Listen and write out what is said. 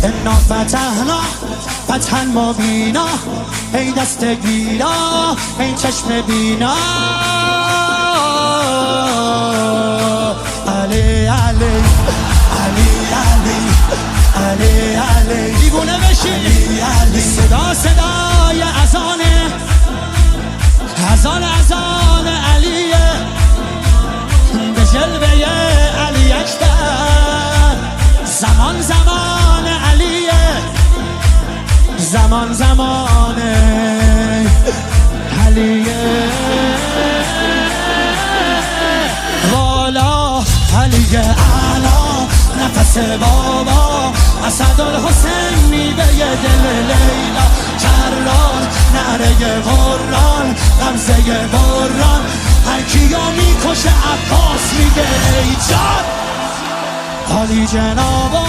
انا فتحنا فتحا مبینا، ای دست گیرا ای چشم بینا. علی علی علی علی علی علی دیوونه بشی. علی علی صدا صدای اذانه، اذان اذان علیه، به جلوه علی اکبر. زمان زمان علیه، زمان زمان علیه. والا علی اعلا نفس بابا، اسدالحسین میوه دل لیلا، کرار نعره قرآن غمزه بران، هر کیو میکشه عباس میگه ای جان. عالی جنابا